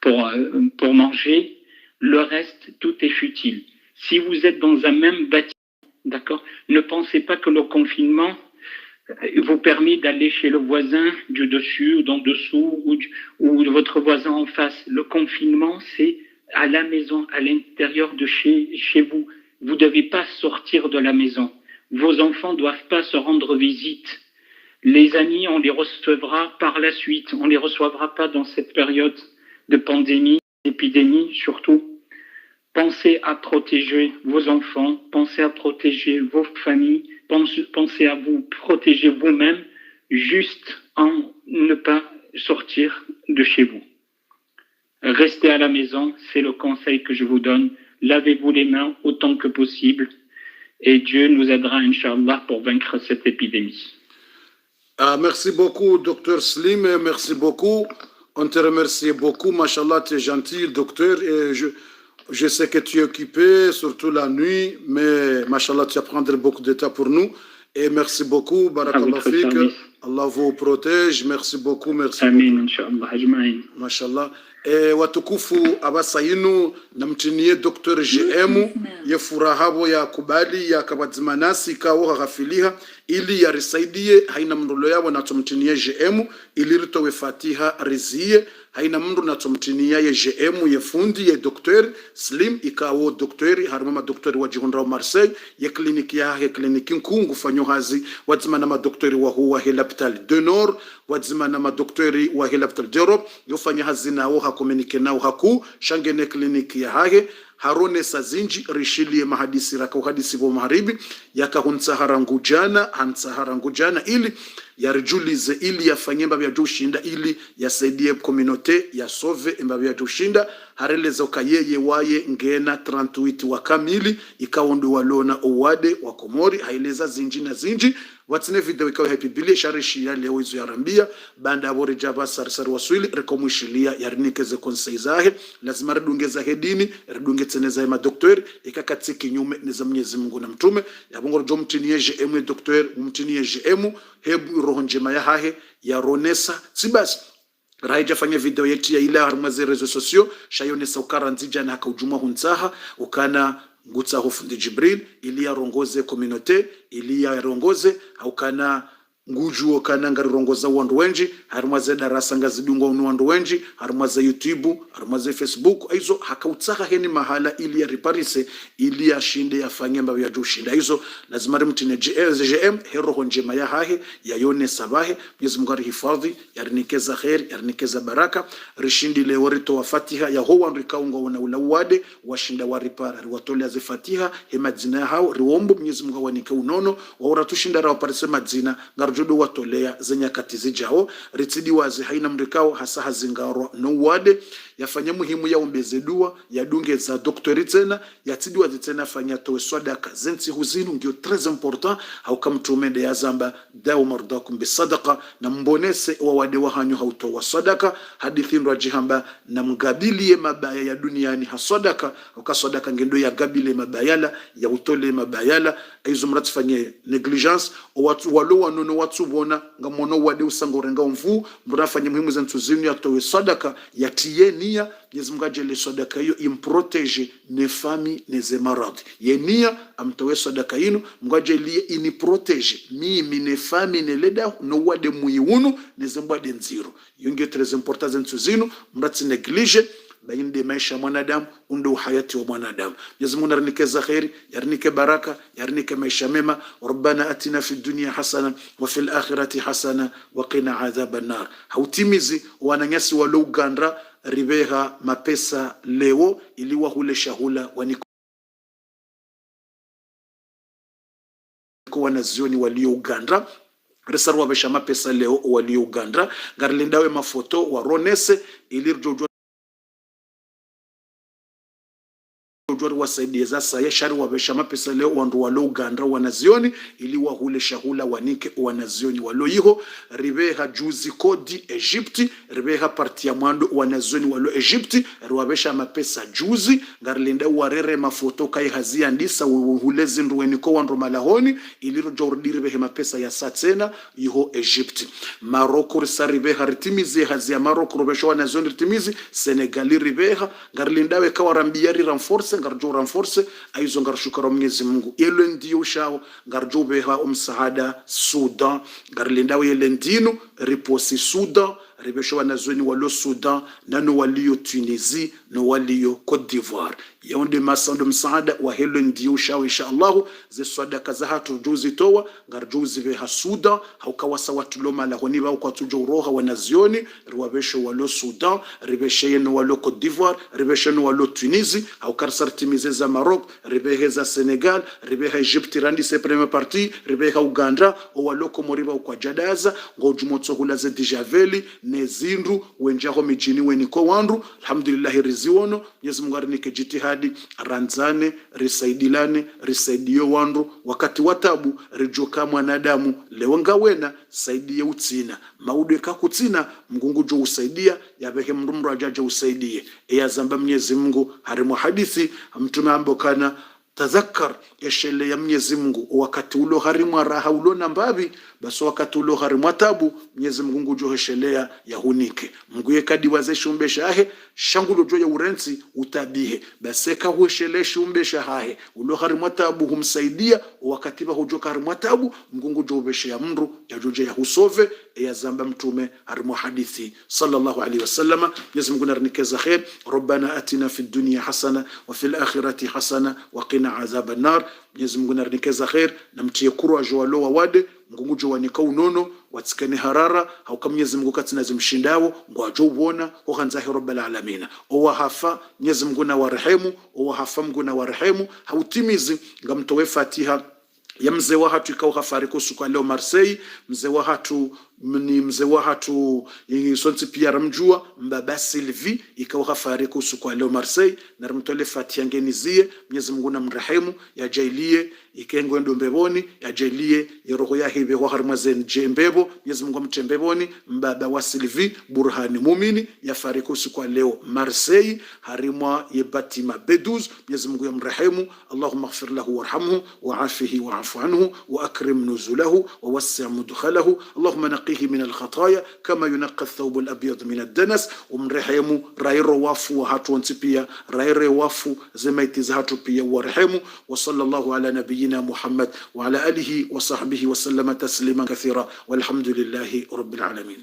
pour manger. Le reste, tout est futile. Si vous êtes dans un même bâtiment, d'accord, ne pensez pas que le confinement vous permet d'aller chez le voisin du dessus ou d'en dessous ou votre voisin en face. Le confinement, c'est à la maison, à l'intérieur de chez vous. Vous ne devez pas sortir de la maison. Vos enfants ne doivent pas se rendre visite. Les amis, on les recevra par la suite. On ne les recevra pas dans cette période de pandémie, d'épidémie surtout. Pensez à protéger vos enfants, pensez à protéger vos familles, pensez à vous protéger vous-même, juste en ne pas sortir de chez vous. Restez à la maison, c'est le conseil que je vous donne. Lavez-vous les mains autant que possible et Dieu nous aidera, Inch'Allah, pour vaincre cette épidémie. Merci beaucoup, Dr Slim, merci beaucoup. On te remercie beaucoup, Machallah, tu es gentil, docteur, et je sais que tu es occupé, surtout la nuit, mais Machallah, tu vas prendre beaucoup de temps pour nous. Et merci beaucoup, Barakallah Fik. Allah vous protège, merci beaucoup, merci. Amin, Inch'Allah, ajma'in. Machallah. Watukufu abasa yinu namtinie Dr. GM ya furahabo ya kubali ya kabadzimanasi kawo ghafiliha ili yarisaidie haina mndulo yabo natumtinie GM ili ritowe fatiha rizie haina mndu natumtinia ye GM ye fundi ye Dr. Slim ikawo Dr. harmama Dr. wa Jihunra Marseille ye kliniki ya kliniki nkungu fanyo hazi wadzimana ma Dr. wa huwa hela l'hôpital de Nord wadzima na madoktori wa l'hôpital d'Europe yofanya hazina au hakomunike nao haku shangene kliniki ya hage harone sazinji rishilie mahadisi raka uhadisi wa maharibi yakahunsa harangujana ili yarjulize ili yafanye mbabya jushinda ili yasaidie communauté ya sove mbabya jushinda hareleza ukayeye waye ngena 38 wa kamili ikaondo walona owade wa Komori haileza zinji watsine video ikawa happy bili sharishi ya leo izo yarambia banda abore jaba sarsar waswili rekomwishilia yarnikeze konsei zahe lazima redungeza hedini redungetseneza ma docteur ikakatsiki nyume neza Mwenyezi Mungu na mtume yabongoro jo mtinieje emwe docteur umtinieje emu hebu roho njema ya hahe ya ronesa sibasi raija fanya video yetu ya ila harmaze rezo sosio shayonesa ukaranzija na akaujuma hunsaha ukana ngutsa hofundi Jibril ili yarongoze communauté ili yarongoze haukana ngujuo kana ngarirongoza wandu wenji harmaze darasa ngazidungwa wandu wenji harmaze YouTube harmaze Facebook aizo hakautsaha heni mahala ili ya riparise ili ya shinde yafanye mbao ya jushinda aizo lazima mtine GM hero njema ya hahe ya yone sabahe Mwenyezi Mungu arihifadhi yarinikeza khair yarinikeza baraka rishindi leo rito wa Fatiha ya ho wandu kaunga wana ulawade washinda waripara watolea ze Fatiha hemadzina hao riombo Mwenyezi Mungu wanika unono wa tushinda rawa parise madzina jodo watolea zenyakati zijao ritidi wazi haina mrikao hasa hazingarwa no wade yafanya muhimu ya ombeze dua ya dunge za doktori tena yatidi wazi tena fanya towe sadaka zensi huzinu ndio très important au kamtumende ya zamba dao mardakum bisadaqa na mbonese wa wade wa hanyu hautowa sadaka hadithi rajihamba na mgabili mabaya ya duniani hasadaka ukasadaka ngendo ya gabile mabayala ya utole mabayala aizo mratifanye negligence watu walo wanono watu bona ngamono wade usangorenga mvu mrafanye muhimu za ntuzini ya towe sadaka ya tienia Mwenyezi Mungu ajele sadaka hiyo improtege ne fami ne zemarad yenia amtowe sadaka ino Mungu ajele ini protege mimi ne fami ne leda no wade muiunu ne zembade nziro yonge très important za ntuzino mrati neglige bainde maisha mwanadamu undo hayati wa mwanadamu Mwenyezi Mungu narnikeza khairi yarnike baraka yarnike maisha mema rabbana atina fid dunya hasana wa fil akhirati hasana wa qina adhaban nar hautimizi wananyasi wa Uganda ribeha mapesa leo iliwa hule shahula waniko wanazioni walio Uganda resarwa besha mapesa leo walio Uganda garlindawe mafoto wa ronese ilirjojo wasaidie za saya shari wabesha mapesa leo wandu walo Uganda wanazioni ili wahule shahula wanike wanazioni walo iho ribeha juzi kodi Egypti ribeha parti ya mwando wanazioni walo Egypti riwabesha mapesa juzi garlinda warere mafoto kai hazia ndisa uhulezi nduweniko wandu malahoni ili jordi ribeha mapesa ya satena iho Egypti Maroko risaribeha ritimizi hazia Maroko rubesha wanazioni ritimizi Senegali ribeha garlinda weka warambiari renforce ngarjo renforce aizo ngarshukara Mwenyezi Mungu yelo ndio shao ngarjo beha umsahada Sudan garlindawe yelendino riposi Sudan ribesho wanazoni walo Sudan nano walio Tunisie no walio Cote d'Ivoire yaonde masando msaada wa helo ndio shao inshallah ze sadaka za hatu juzi towa ngarjuzi beha Sudan haukawasa watu loma la honiba kwa tujo roha wanazioni riwabesho walo Sudan ribeshe yeno walo Cote d'Ivoire ribeshe no walo Tunisie haukarsartimize za Maroc ribehe za Senegal ribehe Egypte randi se première partie ribehe Uganda walo Komoriba kwa Jadaza ngojumotso hulaze dijaveli nezindu wenjaho mijini weniko wandu alhamdulillah riziono Mwenyezi Mungu arinike jitihadi ranzane risaidilane risaidio wandu wakati watabu rijoka mwanadamu leo ngawena saidie utsina maude kakutsina mgungu jo usaidia yabehe mrumru ajaja usaidie ya zamba Mwenyezi Mungu harimu hadithi mtume ambokana tadhakkar yashele ya Mwenyezi Mungu wakati ulo harimu raha ulo nambabi basi wakati ulo harimu tabu Mwenyezi Mungu jo heshelea ya hunike Mungu yekadi waze shumbe shahe shangulo jo ya urensi utabihe basi ka hueshele shumbe shahe ulo harimu tabu humsaidia wakati ba hujo harimu tabu Mungu jo beshe ya mru ya joje ya husove ya zamba mtume harimu hadithi sallallahu alaihi wasallam Mwenyezi Mungu narnikeza khair rabbana atina fid dunya hasana wa fil akhirati hasana wa qina waqina azaba nar. Mwenyezi Mungu narnikeza khair na mtie courage walo wawade ngungu jo wanika unono watsikane harara hauka Mwenyezi Mungu katina zimshindawo ngwajo ubona okanzahi rabbal alamin owa hafa Mwenyezi Mungu na warehemu owa hafa Mungu na warehemu hautimizi ngamtowe Fatiha ya mzee wa hatu ikawa hafariko suka leo Marseille. Mzee wa hatu ni mzee wa hatu sonti pia ramjua mbaba Sylvie ikawa hafariko suka leo Marseille na mtole Fatiha ngenizie Mwenyezi Mungu na mrehemu ya jailie ikengo ndo mbeboni ya jailie yeroho ya hibe wa harmazen jembebo Mwenyezi Mungu mtembeboni mbaba wa Sylvie Burhani Mumini ya fariko suka leo Marseille harimwa yebatima beduz Mwenyezi Mungu ya mrehemu. Allahumma ighfir lahu warhamhu wa'afihi wa'fu عنه وأكرم نزله ووسع مدخله اللهم نقيه من الخطايا كما ينقى الثوب الأبيض من الدنس ومن رحمه رايرو وافو وهاتو انتبيا رايرو وافو زميتي زهاتو بيا ورحمه. وصلى الله على نبينا محمد وعلى آله وصحبه وسلم تسليما كثيرا والحمد لله رب العالمين.